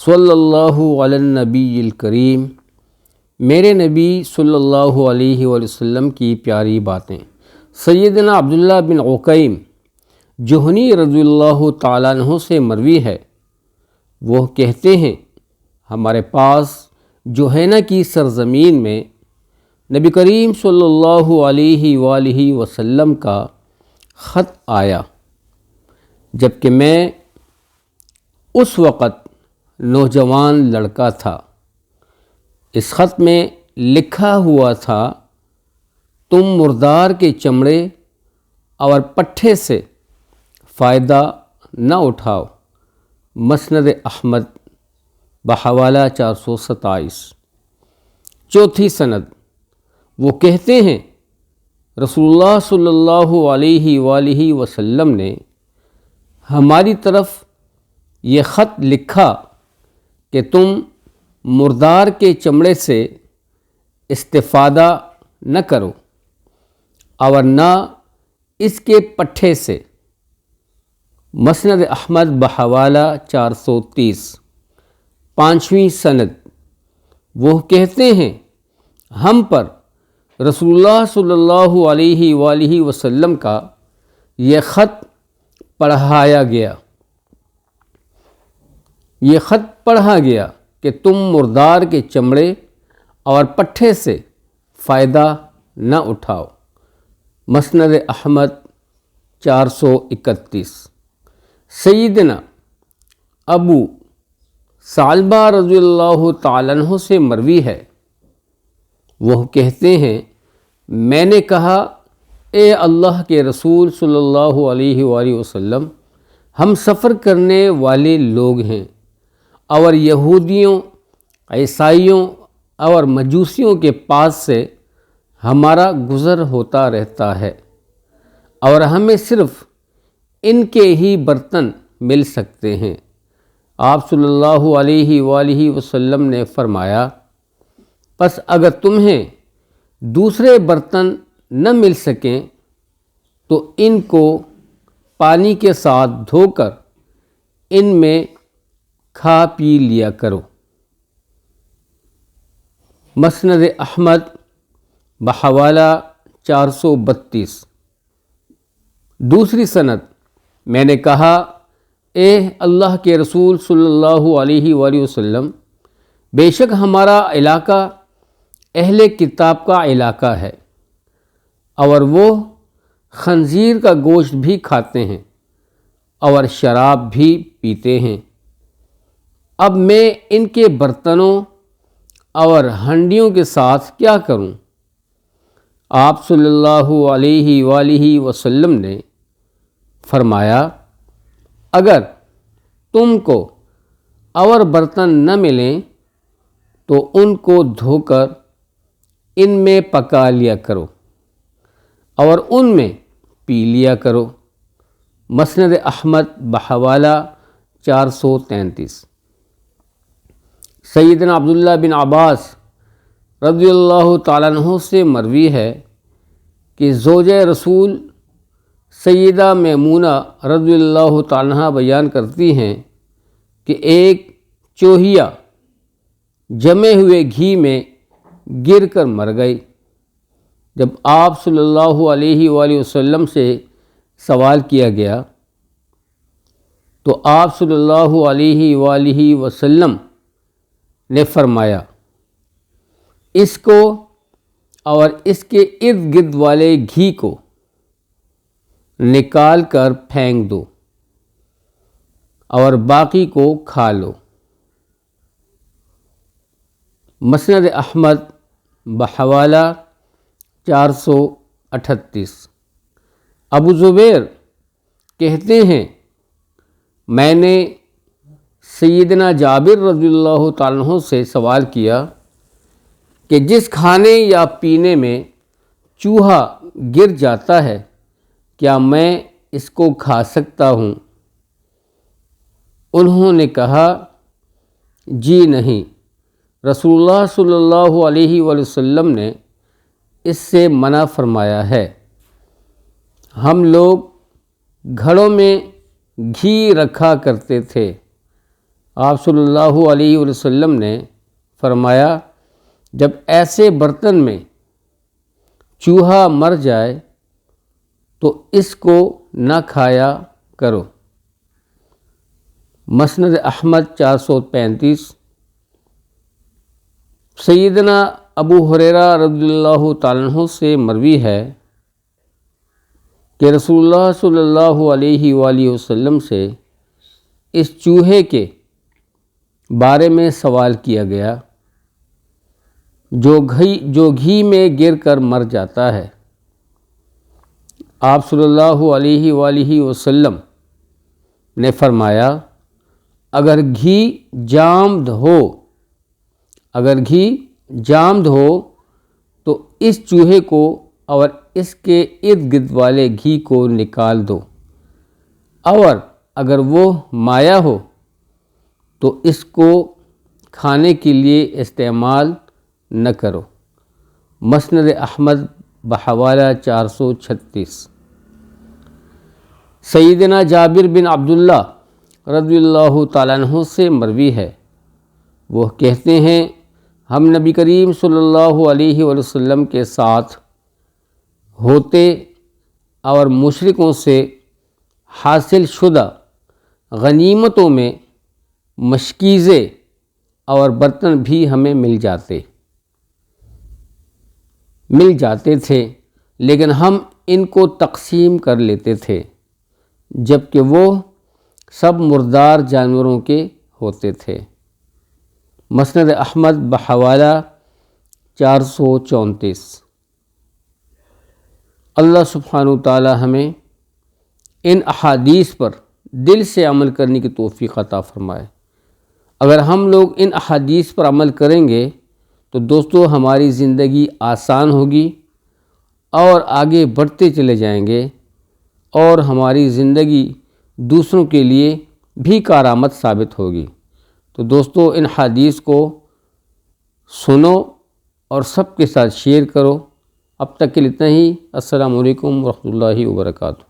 صلی اللہ علی النبی الکریم، میرے نبی صلی اللہ علیہ وآلہ وسلم کی پیاری باتیں۔ سیدنا عبداللہ بن عقیم جہنی رضی اللہ تعالیٰ عنہ سے مروی ہے، وہ کہتے ہیں ہمارے پاس جوہینہ کی سرزمین میں نبی کریم صلی اللہ علیہ وآلہ وسلم کا خط آیا، جبکہ میں اس وقت نوجوان لڑکا تھا۔ اس خط میں لکھا ہوا تھا، تم مردار کے چمڑے اور پٹھے سے فائدہ نہ اٹھاؤ۔ مسند احمد بحوالہ 427۔ چوتھی سند، وہ کہتے ہیں رسول اللہ صلی اللہ علیہ وآلہ وسلم نے ہماری طرف یہ خط لکھا کہ تم مردار کے چمڑے سے استفادہ نہ کرو اور نہ اس کے پٹھے سے۔ مسند احمد بحوالہ 430۔ پانچویں سند، وہ کہتے ہیں ہم پر رسول اللہ صلی اللہ علیہ وآلہ وسلم کا یہ خط پڑھا گیا کہ تم مردار کے چمڑے اور پٹھے سے فائدہ نہ اٹھاؤ۔ مسند احمد 431۔ سیدنا ابو ثعلبہ رضی اللہ تعالیٰ عنہ سے مروی ہے، وہ کہتے ہیں میں نے کہا اے اللہ کے رسول صلی اللہ علیہ وآلہ وسلم، ہم سفر کرنے والے لوگ ہیں اور یہودیوں، عیسائیوں اور مجوسیوں کے پاس سے ہمارا گزر ہوتا رہتا ہے اور ہمیں صرف ان کے ہی برتن مل سکتے ہیں۔ آپ صلی اللہ علیہ وآلہ وسلم نے فرمایا، پس اگر تمہیں دوسرے برتن نہ مل سکیں تو ان کو پانی کے ساتھ دھو کر ان میں کھا پی لیا کرو۔ مسند احمد بحوالہ 432۔ دوسری سند، میں نے کہا اے اللہ کے رسول صلی اللہ علیہ وآلہ وسلم، بے شک ہمارا علاقہ اہل کتاب کا علاقہ ہے اور وہ خنزیر کا گوشت بھی کھاتے ہیں اور شراب بھی پیتے ہیں۔ اب میں ان کے برتنوں اور ہنڈیوں کے ساتھ کیا کروں؟ آپ صلی اللہ علیہ وآلہ وسلم نے فرمایا، اگر تم کو اور برتن نہ ملیں تو ان کو دھو کر ان میں پکا لیا کرو اور ان میں پی لیا کرو۔ مسند احمد بحوالہ 433۔ سیدنا عبداللہ بن عباس رضی اللہ تعالیٰ عنہ سے مروی ہے کہ زوجہ رسول سیدہ میمونہ رضی اللہ تعالیٰ عنہ بیان کرتی ہیں کہ ایک چوہیا جمے ہوئے گھی میں گر کر مر گئی۔ جب آپ صلی اللہ علیہ وآلہ وسلم سے سوال کیا گیا تو آپ صلی اللہ علیہ وآلہ وسلم نے فرمایا، اس کو اور اس کے ارد گرد والے گھی کو نکال کر پھینک دو اور باقی کو کھا لو۔ مسند احمد بحوالہ 438۔ ابو زبیر کہتے ہیں میں نے سیدنا جابر رضی اللہ تعالیٰ عنہ سے سوال کیا کہ جس کھانے یا پینے میں چوہا گر جاتا ہے کیا میں اس کو کھا سکتا ہوں؟ انہوں نے کہا جی نہیں، رسول اللہ صلی اللہ علیہ وآلہ وسلم نے اس سے منع فرمایا ہے۔ ہم لوگ گھڑوں میں گھی رکھا کرتے تھے آپ صلی اللہ علیہ وسلم نے فرمایا جب ایسے برتن میں چوہا مر جائے تو اس کو نہ کھایا کرو۔ مسند احمد 435۔ سیدنا ابو ہریرہ رضی اللہ تعالیٰ عنہ سے مروی ہے کہ رسول اللہ صلی اللہ علیہ وآلہ وسلم سے اس چوہے کے بارے میں سوال کیا گیا جو گھی میں گر کر مر جاتا ہے۔ آپ صلی اللہ علیہ وآلہ وسلم نے فرمایا اگر گھی جامد ہو تو اس چوہے کو اور اس کے ارد گرد والے گھی کو نکال دو، اور اگر وہ مایا ہو تو اس کو کھانے کے لیے استعمال نہ کرو۔ مسند احمد بحوالہ 436۔ سیدنا جابر بن عبداللہ رضی اللہ تعالیٰ عنہ سے مروی ہے، وہ کہتے ہیں ہم نبی کریم صلی اللہ علیہ وسلم کے ساتھ ہوتے اور مشرکوں سے حاصل شدہ غنیمتوں میں مشکیزے اور برتن بھی ہمیں مل جاتے تھے، لیکن ہم ان کو تقسیم کر لیتے تھے جبکہ وہ سب مردار جانوروں کے ہوتے تھے۔ مسند احمد بحوالہ 434۔ اللہ سبحانہ تعالی ہمیں ان احادیث پر دل سے عمل کرنے کی توفیق عطا فرمائے۔ اگر ہم لوگ ان احادیث پر عمل کریں گے تو دوستو ہماری زندگی آسان ہوگی اور آگے بڑھتے چلے جائیں گے، اور ہماری زندگی دوسروں کے لیے بھی کارآمد ثابت ہوگی۔ تو دوستو ان حدیث کو سنو اور سب کے ساتھ شیئر کرو۔ اب تک کے لیے اتنا ہی۔ السلام علیکم ورحمۃ اللہ وبرکاتہ۔